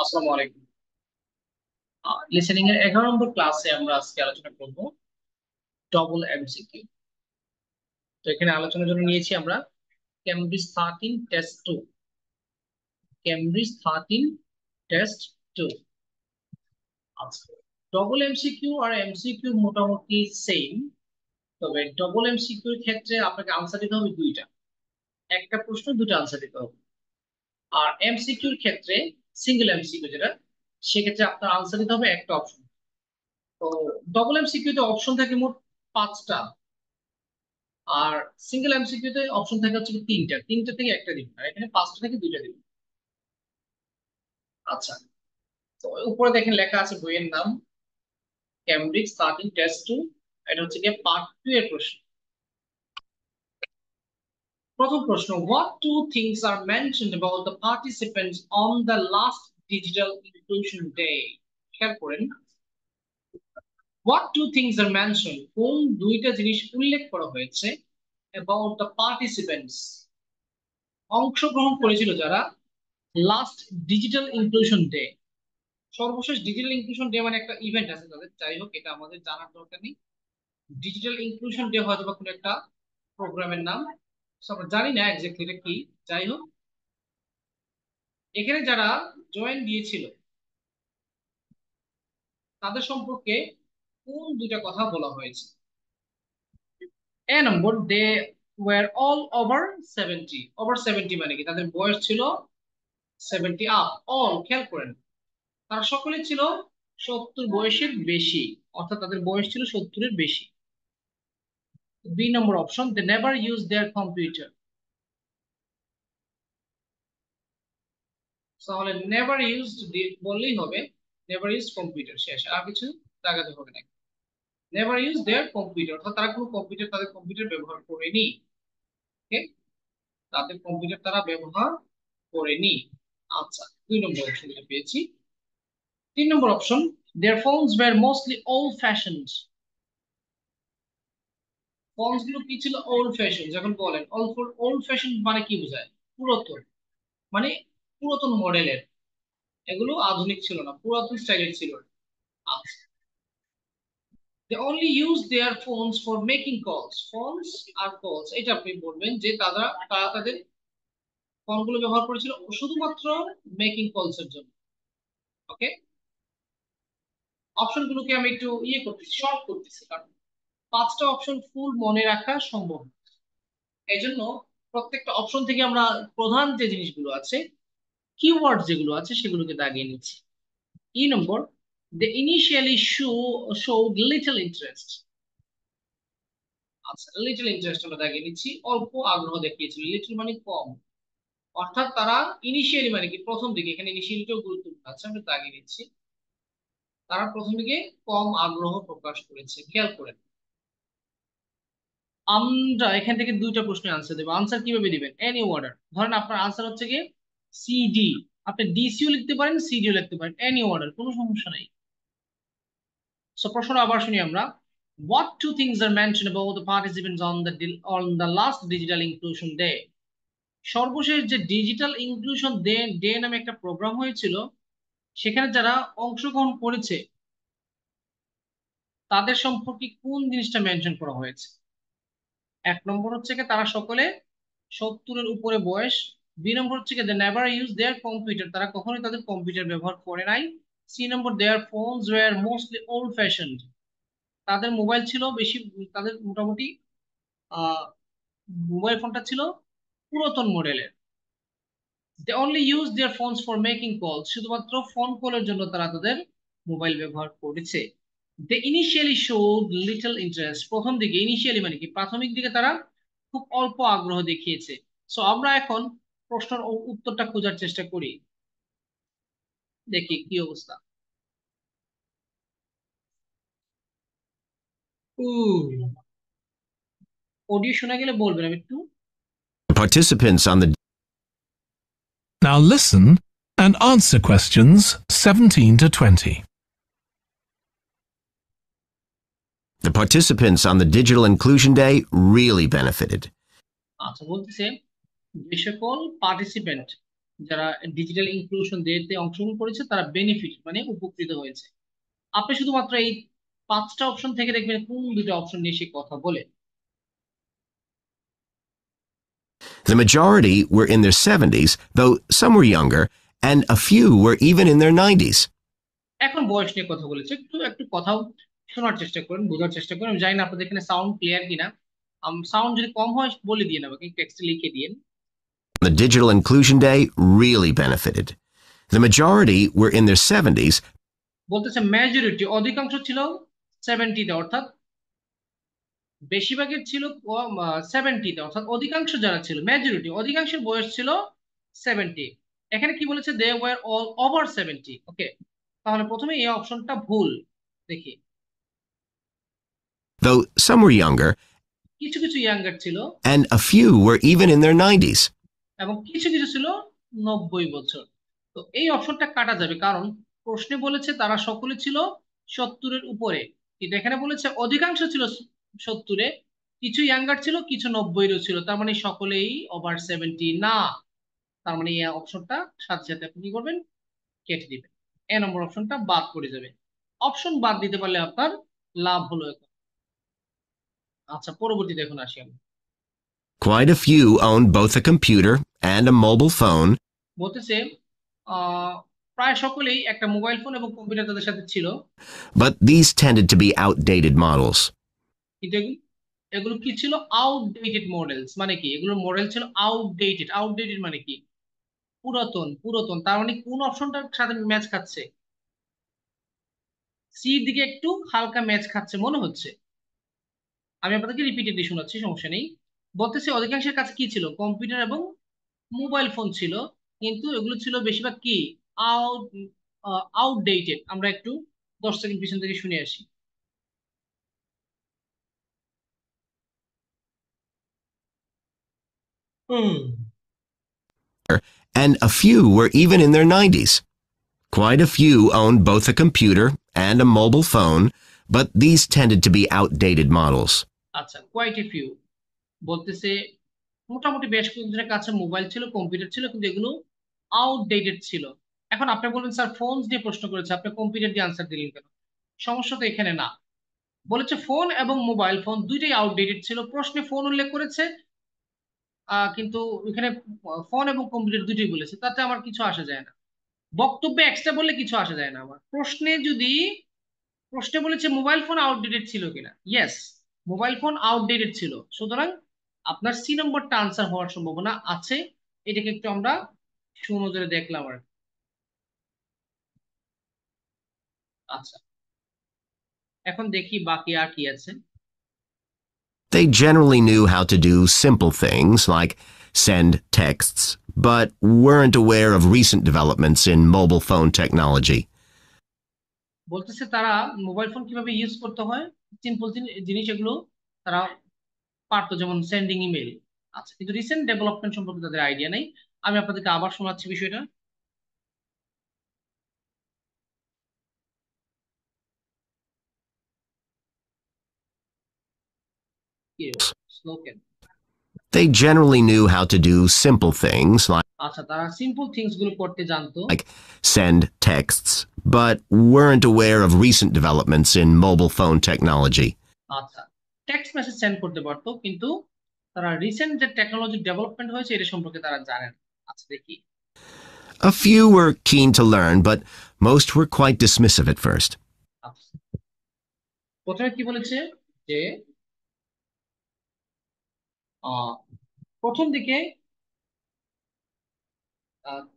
আসসালামু আলাইকুম। লিসেনিং এর 11 নম্বর ক্লাসে আমরা আজকে আলোচনা করব ডবল এমসিকিউ। তো এখানে আলোচনার জন্য নিয়েছি আমরা কেমব্রিজ 13 টেস্ট 2। Cambridge 13 test 2। আচ্ছা, ডবল এমসিকিউ আর এমসিকিউ মোটামুটি সেম, তবে ডবল এমসিকিউ এর ক্ষেত্রে আপনাকে আনসার দিতে হবে দুইটা, একটা প্রশ্ন দুটো আনসার দিতে হবে। আর এমসিকিউর ক্ষেত্রে সিঙ্গেল এমসিকিউ যেটা, সেক্ষেত্রে আপনার আনসার দিতে হবে একটা অপশন। তো ডবল এমসিকিউ তে অপশন থাকে মোট 5টা, আর সিঙ্গেল এমসিকিউ তে অপশন থাকে হচ্ছে কি তিনটা, তিনটা থেকে একটা দিন, আর এখানে 5টা থেকে দুইটা দিন। আচ্ছা, তো উপরে দেখেন লেখা আছে বইয়ের নাম কেমব্রিজ 13 টেস্ট 2। এটা হচ্ছে গিয়ে পার্ট 2 এর প্রশ্ন। প্রথম প্রশ্ন, what two things are mentioned about the participants on the last digital inclusion day. খেয়াল করেন, what two things are mentioned, কোন দুইটা জিনিস উল্লেখ করা হয়েছে অ্যাবাউট দ্য পার্টিসিপেন্টস, অংশগ্রহণ করেছিল যারা লাস্ট ডিজিটাল ইনক্লুশন ডে। সর্বশেষ ডিজিটাল ইনক্লুশন ডে মানে একটা ইভেন্ট আছে তাদের, যাই হোক এটা আমাদের জানার দরকার নেই। ডিজিটাল ইনক্লুশন ডে হয়তো বা কোনো একটা প্রোগ্রামের নাম, So আমরা জানি না এক্স্যাক্টলি এটা কি। যাই হোক, এখানে যারা জয়েন দিয়েছিল তাদের সম্পর্কে কোন দুইটা কথা বলা হয়েছে। এ number, they were all over 70। Over 70 মানে কি, তাদের বয়স ছিল 70 আপ। অল, খেয়াল করেন, তারা সকলে ছিল 70 বয়সের বেশি, অর্থাৎ তাদের বয়স ছিল 70-এর বেশি। B number option, they never use their computer. তাহলে নেভার ইউজড বললেই হবে, নেভার ইউজ কম্পিউটার, শেষ, আর কিছু লাগাতে হবে না। নেভার ইউজ দেয়ার কম্পিউটার অর্থাৎ তারা কোনো কম্পিউটার, তাদের কম্পিউটার ব্যবহার করেনি। ওকে, তাদের কম্পিউটার তারা ব্যবহার করেনি। আচ্ছা, 2 নম্বর অপশন যেটা পেয়েছি। 3 number option, their phones were mostly old fashioned. Phones গুলো কি ছিল? Old fashion. যখন বলেন ওল্ড ফ্যাশন মানে কি বোঝায়? পুরাতন, মানে পুরাতন মডেলের। এগুলো আধুনিক ছিল না, পুরাতন স্টাইলের ছিল। আচ্ছা, they only use their phones for making calls. Phones R calls, এটা আপনি বলবেন যে তারা তারা তাদের ফোনগুলো ব্যবহার করেছিল শুধুমাত্র মেকিং কলস এর জন্য। ওকে, অপশনগুলোকে আমি একটু করতেছি, শর্ট করতেছি, কারণ 5টা অপশন ফুল মনে রাখা সম্ভব না। এই জন্য প্রত্যেকটা অপশন থেকে আমরা প্রধান যে জিনিসগুলো আছে, কিওয়ার্ড যেগুলো আছে সেগুলোকে দাগিয়ে নিচ্ছি। নম্বর, দে ইনিশিয়ালি শোড লিটল ইন্টারেস্ট। আচ্ছা, লিটল ইন্টারেস্ট আমরা দাগিয়ে নিচ্ছি, অল্প আগ্রহ দেখিয়েছিল। লিটল মানে কম, অর্থাৎ তারা ইনিশিয়ালি মানে কি প্রথম দিকে, এখানে ইনিশিয়ালিটাও গুরুত্বপূর্ণ আছে, আমরা দাগিয়ে নিচ্ছি। তারা প্রথম দিকে কম আগ্রহ প্রকাশ করেছে, খেয়াল করেন। আমরা এখান থেকে দুইটা প্রশ্নের আনসার দেবো। আনসার কিভাবে দিবেন? Any order. ধরেন আপনার আনসার হচ্ছে কি সিডি, আপনি ডিসিও লিখতে পারেন, সিডিও লিখতে পারেন, এনি অর্ডার, কোনো সমস্যা নাই। সো প্রশ্ন আবার শুনি আমরা, what two things are mentioned about the participants on the last digital inclusion day? সর্বশেষ যে ডিজিটাল ইনক্লুশন ডে ডে নামে একটা প্রোগ্রাম হয়েছিল, সেখানে যারা অংশগ্রহণ করেছে তাদের সম্পর্কে কোন জিনিসটা মেনশন করা হয়েছে। 1 নম্বর হচ্ছে কি তারা সকলে 70-এর উপরে বয়স। 2 নম্বর হচ্ছে কি they never use their computer, তারা কখনোই তাদের কম্পিউটার ব্যবহার করে নাই। 3 number, their phones were mostly old fashioned, তাদের মোবাইল ছিল বেশি, তাদের মোটামুটি আহ মোবাইল ফোনটা ছিল পুরাতন মডেলের। They only use their phones for making call, শুধুমাত্র ফোন কলের জন্য তারা তাদের মোবাইল ব্যবহার করেছে। They initially showed little interest, প্রথম দিকে, ইনিশিয়ালি মানে কি প্রাথমিক দিকে, তারা খুব অল্প আগ্রহ দেখিয়েছে। সো আমরা এখন প্রশ্নের উত্তরটা খোঁজার চেষ্টা করি, দেখি কি অবস্থা। অডিও শোনা গেলে বলবেন, আমি একটু। Participants on the Now listen and answer questions 17 to 20. the participants on the Digital Inclusion Day really benefited. আচ্ছা, বলতেছে যে সকল পার্টিসিপেন্ট যারা ডিজিটাল ইনক্লুশন ডেতে অংশগ্রহণ করেছে তারা বেনিফিট মানে উপকৃত হয়েছে। আপনি শুধুমাত্র এই 5টা অপশন থেকে দেখবেন কোন দুটো অপশন নিয়ে সে কথা বলে। The majority were in their 70s, though some were younger, and a few were even in their 90s. এখন বয়স নিয়ে কথা বলেছে, একটু একটু কথাও শোনার চেষ্টা করেন, বোঝার চেষ্টা করেন। আমি জানি না আপনাদের এখানে সাউন্ড ক্লিয়ার কিনা। সাউন্ড যদি কম হয় বলে দিয়ে আমাকে টেক্সটে লিখে দিন। The Digital Inclusion Day really benefited. The majority were in their 70s. বলতেছে মেজরিটি অধিকাংশ ছিল 70-তে, অর্থাৎ বেশিরভাগের ছিল 70-তে, অর্থাৎ অধিকাংশ যারা ছিল মেজরিটি অধিকাংশের বয়স ছিল 70। এখানে কি বলেছে দে ওয়ার অল ওভার 70। ওকে, তাহলে প্রথমে এই অপশনটা ভুল। দেখি, Though some were younger, কিছু কিছু ইয়াঙ্গার ছিল and a few were even in their 90s. এবং কিছু কিছু ছিল 90 বছর। তো এই অপশনটা কাটা যাবে, কারণ প্রশ্নে বলেছে তারা সকলে ছিল 70-এর উপরে, কিন্তু এখানে বলেছে অধিকাংশ ছিল 70-এ, কিছু ইয়াঙ্গার ছিল কিছু 90-এরও ছিল, তার মানে সকলেই ওভার 70 না। তার মানে এই অপশনটা সাথে সাথে আপনি কি করবেন, কেটে দিবেন। এ নম্বর অপশনটা বাদ পড়ে যাবে। অপশন বাদ দিতে পারলে আপনার লাভ হলো এখন। আচ্ছা, পরবর্তী দেখুন আসি আমি। Quite a few owned both a computer and a mobile phone, বলতেছে প্রায় সকলেই একটা মোবাইল ফোন এবং কম্পিউটার তাদের সাথে ছিল, but these tended to be outdated models. কিন্তু এগুলো কি ছিল, আউটডেটেড মডেলস। মানে কি, এগুলোর মডেল ছিল আউটডেটেড। আউটডেটেড মানে কি, পুরাতন। পুরাতন তার মানে কোন অপশনটার সাথে ম্যাচ খাচ্ছে, সির দিকে একটু হালকা ম্যাচ খাচ্ছে মনে হচ্ছে। আমি আপনাদেরকে রিপিটেডলি শোনাচ্ছি, সমস্যা নেই। বলতেছে অধিকাংশের কাছে কি ছিল, কম্পিউটার এবং মোবাইল ফোন ছিল, কিন্তু এগুলো ছিল বেশিরভাগ কি, আউট আউটডেটেড। আমরা একটু 10 সেকেন্ড পিছন থেকে শুনে আসি। And a few were even in their 90s. Quite a few owned both a computer and a mobile phone, but these tended to be outdated models. আচ্ছা, কোয়াইট এ ফিউ বলতেছে মোটামুটি বেশ কয়েকজনের কাছে মোবাইল ছিল, কম্পিউটার ছিল, কিন্তু এগুলো আউটডেটেড ছিল। এখন আপনি বলেন স্যার ফোন দিয়ে প্রশ্ন করেছে, আপনি কম্পিউটার দিয়ে আনসার দিলেন কেন? সমস্যা তো এখানে না। বলেছে ফোন এবং মোবাইল ফোন দুইটাই আউটডেটেড ছিল। প্রশ্নে ফোন উল্লেখ করেছে, কিন্তু এখানে ফোন এবং কম্পিউটার দুইটাই বলেছে, তাতে আমার কিছু আসা যায় না। বক্তব্যে এক্সট্রা বললে কিছু আসা যায় না আমার। প্রশ্নে বলেছে মোবাইল ফোন আউটডেটেড ছিল কিনা, ইয়েস, মোবাইল ফোন আউটডেটেড ছিল, সুতরাং আপনার সি নম্বরটা আনসার হওয়ার সম্ভাবনা আছে। এটাকে একটু আমরা সুনজরে দেখলাম আর কি। আচ্ছা, এখন দেখি বাকি আর কি আছে। They generally knew how to do simple things like send texts, but weren't aware of recent developments in mobile phone technology. বলতেছে তারা মোবাইল ফোন কিভাবে ইউজ করতে হয়, সিম্পল জিনিস এগুলো তারা পারতো, যেমন সেন্ডিং ইমেল। আচ্ছা, কিন্তু রিসেন্ট ডেভেলপমেন্ট সম্পর্কে তাদের আইডিয়া নেই। আমি আপনাদেরকে আবার শোনাচ্ছি বিষয়টা। কি স্লোকেন। They generally knew how to do simple things আচ্ছা, তারা সিম্পল থিংস গুলো করতে জানতো, like send texts, but weren't aware of recent developments in mobile phone technology. আচ্ছা, টেক্সট মেসেজ সেন্ড করতে পারতো, কিন্তু তারা রিসেন্ট যে টেকনোলজি ডেভেলপমেন্ট হয়েছে এটা সম্পর্কে তারা জানেন। আচ্ছা দেখি, A few were keen to learn, but most were quite dismissive at first. আচ্ছা, প্রথমে কি বলেছে যে প্রথম দিকে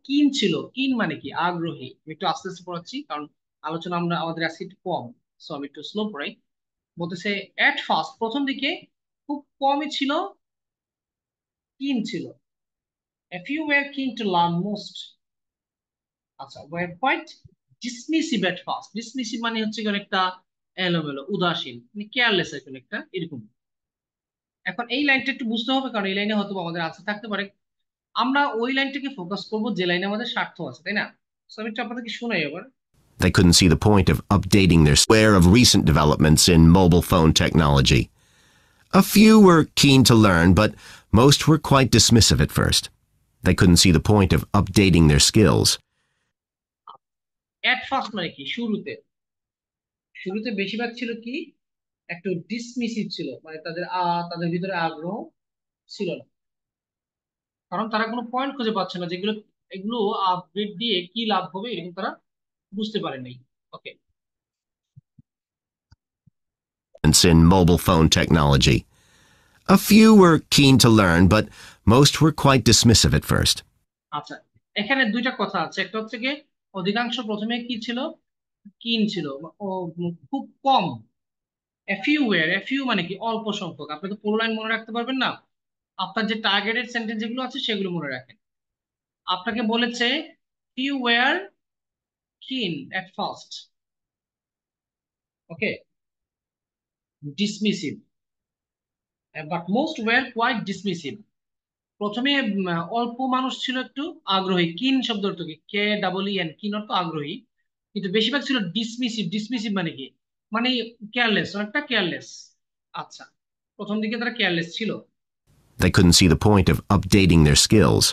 কিন ছিল। কিন মানে কি, আগ্রহী। আমি একটু আস্তে আস্তে পড়াচ্ছি কারণ আলোচনা আমাদের আজকে একটু কম, সো আমি একটু স্লো পড়াই। বলতেছে এট ফার্স্ট, প্রথম দিকে খুব কমই ছিল, কিন ছিল। A few were keen to learn, most আচ্ছা were quite dismissive at first। dismissive মানে হচ্ছে অনেকটা এলোমেলো, উদাসীন, মানে কেয়ারলেস এখন একটা এরকম। এখন এই লাইনটা একটু বুঝতে হবে, কারণ এই লাইনে হয়তো আমাদের আনসার থাকতে পারে। আমরা ওই লাইনটাকে ফোকাস করব যে লাইনে আমাদের স্বার্থ আছে, তাই না? সো আমি একটু আপনাদেরকে শোনাই এবার। They couldn't see the point of updating their aware of recent developments in mobile phone technology. A few were keen to learn, but most were quite dismissive at first. They couldn't see the point of updating their skills. At first মানে কি? শুরুতে। শুরুতে বেশিরভাগ ছিল কি একটু ডিসমিসিভ ছিল, মানে তাদের ভিতরে আগ্রহ ছিল না, কারণ তারা কোনো পয়েন্ট খুঁজে পাচ্ছে না যেগুলো এগুলো আপডেট দিয়ে কি লাভ হবে এরকম তারা বুঝতে পারে নাই। ওকে। In mobile phone technology. A few were keen to learn, but most were quite dismissive at first. আচ্ছা, এখানে দুইটা কথা আছে। একটা হচ্ছে কি অধিকাংশ প্রথমে কি ছিল, কিন ছিল, ও খুব কম। এ ফিউ মানে কি অল্প সংখ্যক। আপনি তো পুরো লাইন মনে রাখতে পারবেন না, আপনার যে টার্গেটেড সেন্টেন্স যেগুলো আছে সেগুলো মনে রাখেন। আপনাকে বলেছে few were keen at first, okay, dismissive, but most were quite dismissive. প্রথমে অল্প মানুষ ছিল একটু আগ্রহী। কিন শব্দ অর্থ কি? কে ডাবল ই এন, কিন অর্থ আগ্রহী। কিন্তু বেশিরভাগ ছিল ডিসমিসিভ। ডিসমিসিভ মানে কি? মানে কেয়ারলেস, অনেকটা কেয়ারলেস। আচ্ছা, প্রথম দিকে তারা কেয়ারলেস ছিল। They couldn't see the point of updating their skills.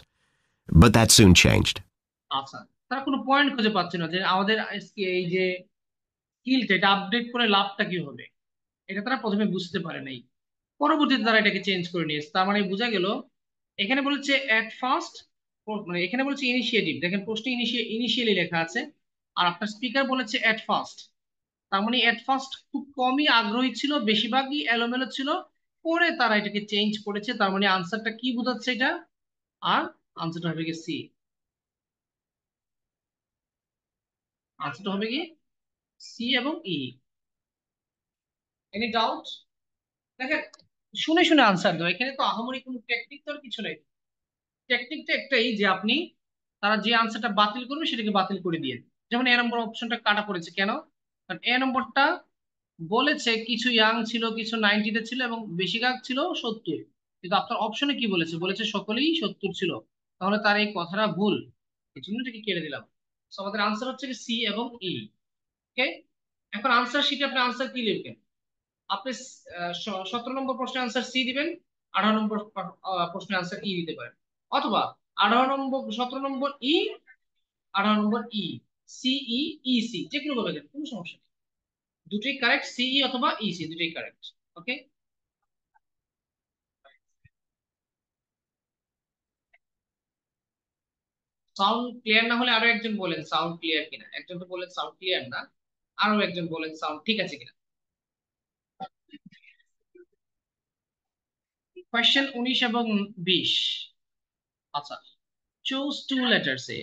But that soon changed. আচ্ছা, তারা কোনো পয়েন্ট খুঁজে পাচ্ছে না যে আমাদের এই যে স্কিলটা এটা আপডেট করে লাভটা কি হবে, এটা তারা প্রথমে বুঝতে পারে নাই। পরবর্তীতে তারা এটাকে চেঞ্জ করে নিয়েছে। তার মানে বোঝা গেল এখানে বলেছে এট ফার্স্ট, মানে এখানে বলেছে ইনিশিয়েটিভ। দেখেন প্রশ্নে ইনিশিয়ালি লেখা আছে, আর আপনার স্পিকার বলেছে এট ফার্স্ট। তার মানে এট ফার্স্ট খুব কমই আগ্রহী ছিল, বেশিরভাগই এলোমেলো ছিল। পরে তারা এটাকে চেঞ্জ করেছে। তার মানে আনসারটা কি বোঝাচ্ছে এটা? আর আনসারটা হবে কি সি। আনসারটা হবে কি সি এবং ই। Any doubt? দেখেন, শুনে শুনে আনসার দাও, এখানে তো আহামরি কোনো টেকনিক তো আর কিছু নেই। টেকনিকটা একটাই যে আপনি তারা যে আনসারটা বাতিল করবে সেটাকে বাতিল করে দিয়ে। যেমন এ নম্বর অপশনটা কাটা পড়েছে কেন? কারণ এ নম্বরটা বলেছে কিছু ইয়াং ছিল, কিছু 90-তে ছিল এবং বেশিরভাগ ছিল 70। কিন্তু আপনার অপশনে কি বলেছে? বলেছে সকলেই 70 ছিল। তাহলে তার এই কথাটা ভুল, এই জন্য এটাকে কেটে দিলাম। So, আমাদের আনসার হচ্ছে সি এবং ই। ওকে, এখন আনসার শিটে আপনি আনসার কি লিখবেন? আপনি 17 নম্বর প্রশ্নের আনসার সি দিবেন, 18 নম্বর প্রশ্নের আনসার ই দিতে পারেন, অথবা 18 নম্বর, 17 নম্বর ই, 18 নম্বর ই, সিই, ই সি, যে কোনো ভাবে দেন, কোনো সমস্যা নেই। দুটোই কারেক্ট, সিই অথবা ই সি দুটোই কারেক্ট। ওকে, সাউন্ড ক্লিয়ার না হলে আরো একজন বলেন সাউন্ড ক্লিয়ার কিনা। একজন তো বলেন সাউন্ড ক্লিয়ার না, আরো একজন বলেন সাউন্ড ঠিক আছে কিনা। কোয়েশ্চেন 19 এবং 20। আচ্ছা, choose to letters A.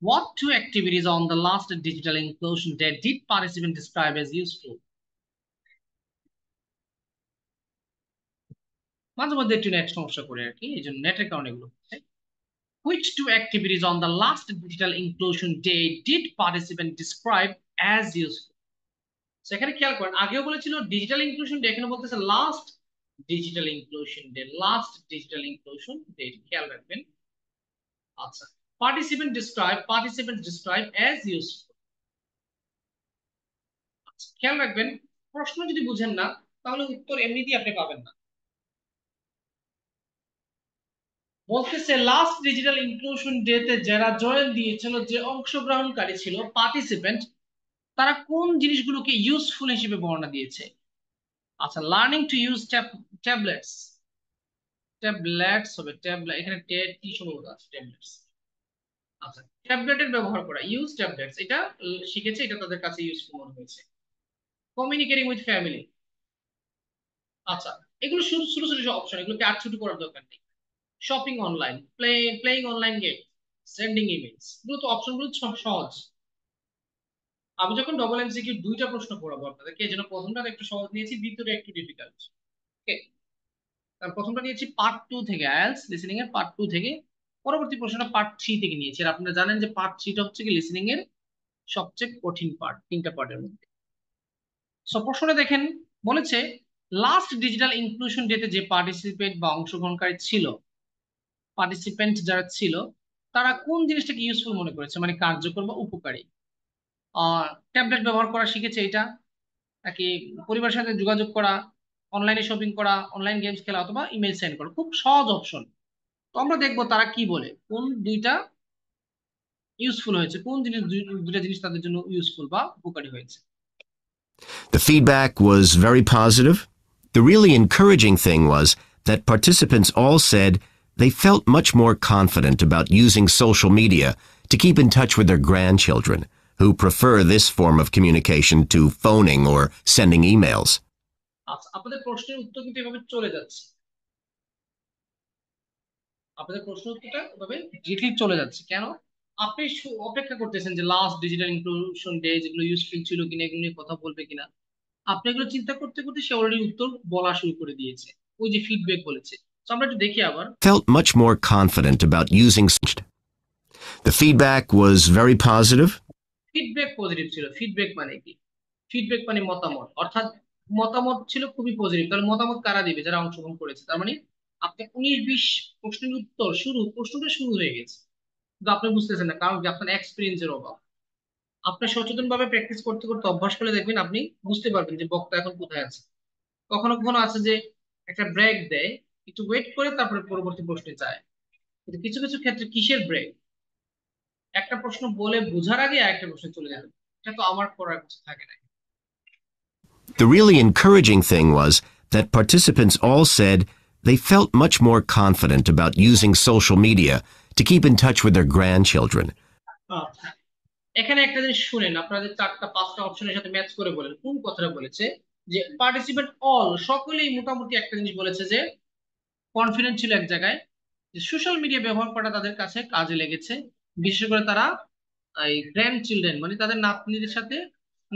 What two activities on the last digital inclusion day did participants describe as useful? মাঝে মধ্যে একটু নেট সমস্যা করে আর কি, এই জন্য নেটের কারণে এগুলো হচ্ছে। Which two activities on the last digital inclusion day did participants describe as useful? সেখানে খেয়াল করেন, আগেও বলেছিল ডিজিটাল ইনক্লুশন ডে, এখানে বলতেছে last digital inclusion day. Last digital inclusion day, খেয়াল রাখবেন। আচ্ছা, participants describe as useful। খেয়াল রাখবেন, প্রশ্ন যদি বুঝেন না তাহলে উত্তর এমনিতেই আপনি পাবেন না। বলতেছে লাস্ট ডিজিটাল ইনক্লুশন ডে তে যারা জয়েন দিয়েছিল, যে অংশগ্রহণকারী ছিল পার্টিসিপেন্ট, তারা কোন জিনিসগুলোকে ইউজফুল হিসেবে বর্ণনা দিয়েছে? আচ্ছা, learning to use tablets. Tablets হবে ট্যাবলেট, এখানে টি সম্ভবত আছে ট্যাবলেটস। আচ্ছা, ট্যাবলেটের ব্যবহার করা, ইউজ ট্যাবলেটস, এটা শিখেছে, এটা তাদের কাছে ইউজফুল মনে হয়েছে। Communicating with family. আচ্ছা, এগুলো শুধু ছোট ছোট অপশন, এগুলোকে আর ছোট করার দরকার নেই। Shopping online, playing online game, sending emails, এগুলো তো অপশনগুলো সহজ। আমি যখন ডবল এমসিকিউ দুইটা প্রশ্ন পড়াবো আপনাদেরকে, এই জন্য প্রথমটা একটু সহজ নিয়েছি, দ্বিতীয়টা একটু ডিফিকাল্ট। ওকে, তার প্রথমটা নিয়েছি পার্ট 2 থেকে, আইএলটিএস লিসেনিং এর পার্ট 2 থেকে। পরবর্তী প্রশ্নটা পার্ট 3 থেকে নিয়েছি। আর আপনারা জানেন যে পার্ট 3টা হচ্ছে কি লিসেনিং এর সবচেয়ে কঠিন পার্ট, তিনটা পার্টের মধ্যে। সো প্রশ্নটা দেখেন, বলেছে লাস্ট ডিজিটাল ইনক্লুশন ডেতে যে পার্টিসিপেট বা অংশগ্রহণকারী ছিল, পার্টিসিপেন্ট যারা ছিল, তারা কোন জিনিসটাকে ইউজফুল মনে করেছে, মানে কার্যকর বা উপকারী? ট্যাবলেট ব্যবহার করা শিখেছে এটা, নাকি পরিবারের সাথে যোগাযোগ করা, অনলাইনে শপিং করা, অনলাইন গেমস খেলা, অথবা ইমেল সেন্ড করা? খুব সহজ অপশন। তো আমরা দেখবো তারা কি বলে, কোন দুইটা ইউজফুল হয়েছে, কোন জিনিস দুইটা জিনিস তাদের জন্য ইউজফুল বা উপকারী হয়েছে। The feedback was very positive. The really encouraging thing was that participants all said they felt much more confident about using social media to keep in touch with their grandchildren, who prefer this form of communication to phoning or sending emails. আচ্ছা, আপনাদের প্রশ্নের উত্তর কিন্তু এভাবে চলে যাচ্ছে, আপনাদের প্রশ্ন উত্তরটা এভাবে ডিরেক্টলি চলে যাচ্ছে কেন? আপনি অপেক্ষা করতেছেন যে লাস্ট ডিজিটাল ইনক্লুশন ডে যেগুলো ইউজফুল ছিল কিনা, এগুলো নিয়ে কথা বলবে কিনা। আপনি এগুলো চিন্তা করতে করতে সে অলরেডি উত্তর বলা শুরু করে দিয়েছে, ওই যে ফিডব্যাক বলেছে। তো আমরা একটু দেখি আবার। Felt much more confident about using. The feedback was very positive. Feedback positive ছিল। ফিডব্যাক মানে কি? ফিডব্যাক মানে মতামত, অর্থাৎ মতামত ছিল খুবই পজিটিভ। তাহলে মতামত কারা দিবে? যারা অংশগ্রহণ করেছে। তার মানে আপনি 19-20 প্রশ্নের উত্তর প্রশ্নটা শুরু হয়ে গেছে, কিন্তু আপনি বুঝতেছেন না, কারণ কি আপনার এক্সপিরিয়েন্সের অভাব। আপনি সচেতন ভাবে প্র্যাকটিস করতে করতে অভ্যাস করে দেখবেন, আপনি বুঝতে পারবেন যে বক্তা এখন কোথায় আছে। কখনো কখনো আছে যে একটা ব্রেক দেয়, একটু ওয়েট করে তারপরে পরবর্তী প্রশ্নে যায়, কিন্তু কিছু কিছু ক্ষেত্রে কিসের ব্রেক? একটা প্রশ্ন বলে বোঝার আগে আরেকটা প্রশ্নে চলে যাবে, এটা তো আমার করার কিছু থাকে না। The really encouraging thing was that participants all said they felt much more confident about using social media to keep in touch with their grandchildren. আচ্ছা, এখানে একটা জিনিস শুনেন, আপনাদের 4টা 5টা অপশনের সাথে ম্যাচ করে বলেন কোন কথাটা বলেছে। যে পার্টিসিপেন্ট অল, সকলেই মোটামুটি একটা জিনিস বলেছে যে কনফিডেন্ট ছিল এক জায়গায়, যে সোশ্যাল মিডিয়া ব্যবহার করা তাদের কাছে কাজে লেগেছে। বিশেষ করে তারা এই গ্র্যান্ড চিলড্রেন মানে তাদের নাতনিদের সাথে,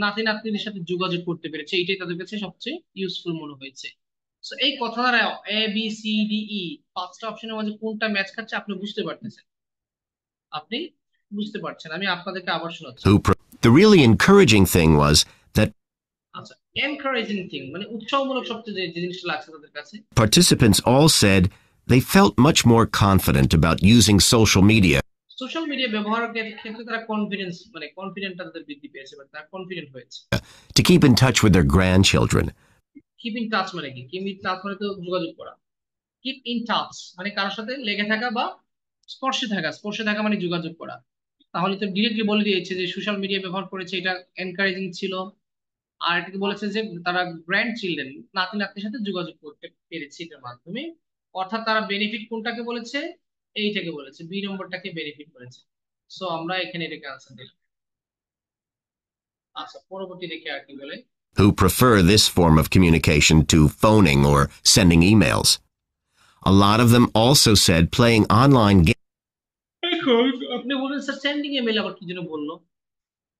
নাতি নাতনিদের সাথে যোগাযোগ করতে পেরেছে, এটাই তাদের কাছে সবচেয়ে ইউজফুল মনে হয়েছে। তো এই কথা দ্বারা ABCDE 5টা অপশনের মাঝে কোনটা ম্যাচ খাচ্ছে আপনি বুঝতে পারতেছেন, আপনি বুঝতে পারছেন। আমি আপনাদেরকে আবার শোনাচ্ছি। The really encouraging thing was that আচ্ছা, এনকারেজিং থিং মানে উৎসাহমূলক সবচেয়ে যে জিনিসটা লাগছে তাদের কাছে। participants all said they felt much more confident about using social media social media ব্যবহারের ক্ষেত্রে তারা কনফিডেন্ট তাদের বৃদ্ধি পেয়েছে বা তারা কনফিডেন্ট হয়েছে। to keep in touch with their grandchildren. Keep in touch মানে কি? কিপ ইন টাচ মানে তো যোগাযোগ করা। কিপ ইন টাচ মানে কারোর সাথে লেগে থাকা বা স্পর্শে থাকা মানে যোগাযোগ করা। তাহলে তো ডিরেক্টলি বলে দিয়েছে যে সোশ্যাল মিডিয়া ব্যবহার করেছে, এটা এনকারেজিং ছিল। আর এটাকে বলেছে যে তারা গ্র্যান্ড চিলড্রেন নাতি নাতনির সাথে যোগাযোগ করতে পেরেছে এটার মাধ্যমে। অর্থাৎ তারা বেনিফিট কোনটাকে বলেছে? এইটাকে বলেছে, বি নম্বরটাকে বেনিফিট করেছে। সো আমরা এখানে এটাকে আনসার দিলাম। আচ্ছা, পরবর্তী দেখে আর কি বলে। Who prefer this form of communication to phoning or sending emails. A lot of them also said playing online games. আপনি বলেন স্যার সেন্ডিং ইমেল, আবার কি যেন বললো,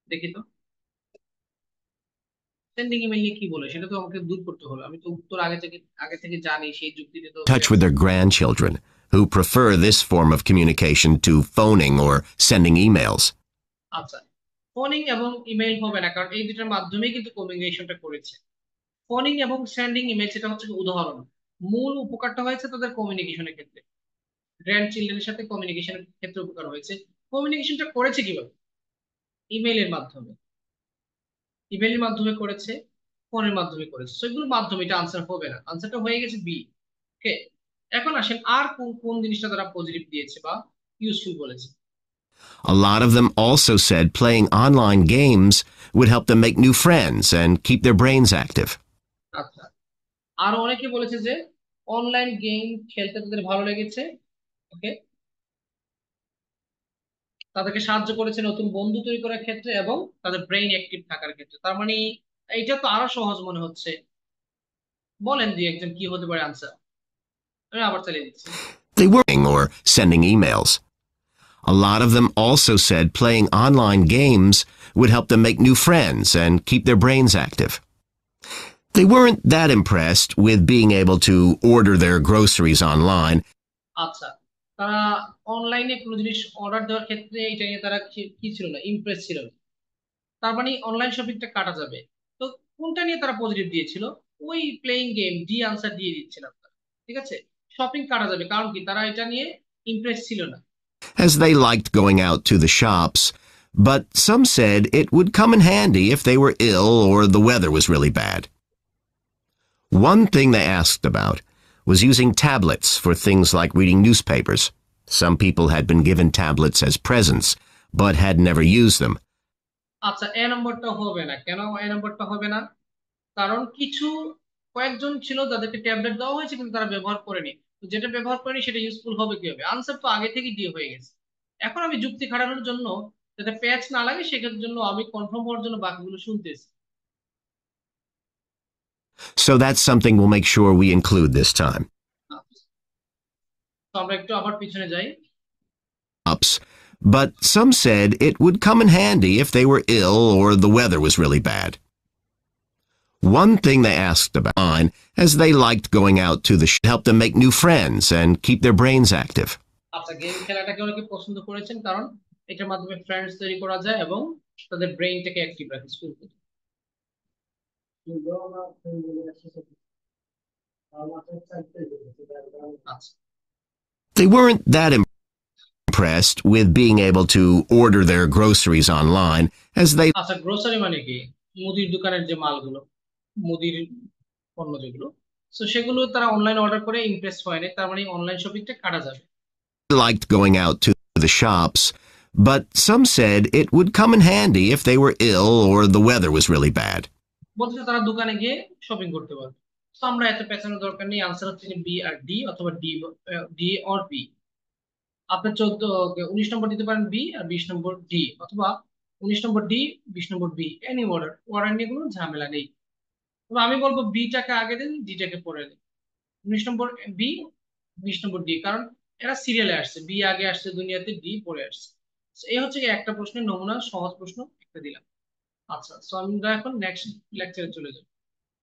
দেখি তো সেন্ডিং ইমেল নিয়ে কি বলে, সেটা তো আমাকে দূর করতে হবে। আমি তো উত্তর আগে থেকে জানি, সেই যুক্তিতে তো Touch with their grandchildren, who prefer this form of communication to phoning or sending emails. আচ্ছা, ফোনিং এবং ইমেল হবে না, কারণ এই দুটার মাধ্যমেই কিন্তু কমিউনিকেশনটা করেছে। ফোনিং এবং সেন্ডিং ইমেল সেটা হচ্ছে উদাহরণ, মূল উপকারটা হয়েছে তাদের কমিউনিকেশনের ক্ষেত্রে, গ্র্যান্ড চিলড্রেনের সাথে কমিউনিকেশনের ক্ষেত্রে উপকার হয়েছে। কমিউনিকেশনটা করেছে কিভাবে? ইমেইলের মাধ্যমে, ইমেইলের মাধ্যমে করেছে, ফোনের মাধ্যমে করেছে। সো এগুলোর মাধ্যমে এটা আনসার হবে না, আনসারটা হয়ে গেছে বি। ওকে, এখন আসেন আর কোন কোন জিনিসটা তারা পজিটিভ দিয়েছে বা ইউজফুল বলেছে। A lot of them also said playing online games would help them make new friends and keep their brains active. আচ্ছা, আরো অনেকে বলেছে যে অনলাইন গেম খেলতে তাদের ভালো লেগেছে। ওকে, তাদেরকে সাহায্য করেছে নতুন বন্ধু তৈরি করার ক্ষেত্রে এবং তাদের ব্রেইন অ্যাক্টিভ থাকার ক্ষেত্রে। তার মানে এইটা তো আরো সহজ মনে হচ্ছে। বলেন দুই একজন কি হতে পারে আনসার, আমি আবার চালিয়ে দিচ্ছি। They were or sending emails. A lot of them also said playing online games would help them make new friends and keep their brains active. They weren't that impressed with being able to order their groceries online. আচ্ছা, তারা অনলাইনে কোনো জিনিস order দেওয়ার ক্ষেত্রে এটা নিয়ে তারা কি ছিল না, ইমপ্রেস ছিল না। তার মানে অনলাইন শপিংটা কাটা যাবে। তো কোনটা নিয়ে তারা পজিটিভ দিয়েছিল? ওই প্লেইং গেম, ডি আনসার দিয়ে দিচ্ছিলাম তারা। ঠিক আছে, শপিং কাটা যাবে, কারণ কি তারা এটা নিয়ে ইমপ্রেস ছিল না। As they liked going out to the shops, but some said it would come in handy if they were ill or the weather was really bad. One thing they asked about was using tablets for things like reading newspapers. Some people had been given tablets as presents, but had never used them. আচ্ছা, এ নম্বরটা হবে না কেন? এ নম্বরটা হবে না কারণ কয়েকজন ছিল যাদেরকে ট্যাবলেট দেওয়া হয়েছে কিন্তু তারা ব্যবহার করেনি। তো যেটা ব্যবহার করেনি সেটা ইউজফুল হবে কিভাবে? আনসার তো আগে থেকে দিয়ে হয়ে গেছে। এখন আমি যুক্তি খাটানোর জন্য, যাতে প্যাচ না লাগে সেক্ষেত্রে জন্য আমি কনফার্ম হওয়ার জন্য বাকিগুলো শুনতেছি। So that's something we'll make sure we include this time. তো আমরা একটু আবার পিছনে যাই। Ups. But some said it would come in handy if they were ill or the weather was really bad. One thing they asked about mine, as they liked going out to the help them make new friends and keep their brains active. আচ্ছা, game খেলাটাকে অনেকে পছন্দ করেছেন কারণ এটার মাধ্যমে friends তৈরি করা যায় এবং তাদের ব্রেইনটাকে অ্যাক্টিভ রাখে স্কুল থেকে। আচ্ছা, They weren't that impressed with being able to order their groceries online, as they আচ্ছা, গ্রোসারি মানে কি? মুদির দোকানের যে মালগুলো, মুদির পণ্য যেগুলো, তো সেগুলো তারা অনলাইন অর্ডার করে ইমপ্রেস হয়নি, তার মানে অনলাইন শপিংটা কাটা যাবে। liked going out to the shops, but some said it would come in handy if they were ill or the weather was really bad. বলছে তারা দোকানে গিয়ে শপিং করতে পারবে। তো আমরা এত পেছানোর দরকার নেই, আনসার হচ্ছে বি আর ডি, অথবা ডি অর বি। আপনি 19 নম্বর দিতে পারেন বি আর 20 নম্বর ডি, অথবা 19 number D 20 number B, any order. Order নিয়ে কোনো ঝামেলা নেই। তবে আমি বলবো বিটাকে আগে দিন, ডিটাকে পরে দিন। 19 নম্বর বি, 20 নম্বর ডি, কারণ এরা সিরিয়ালে আসছে, বি আগে আসছে দুনিয়াতে, ডি পরে আসছে। So, এই হচ্ছে কি একটা প্রশ্নের নমুনা, সহজ প্রশ্ন একটা দিলাম। আচ্ছা, তো আমরা এখন নেক্সট লেকচারে চলে যাব।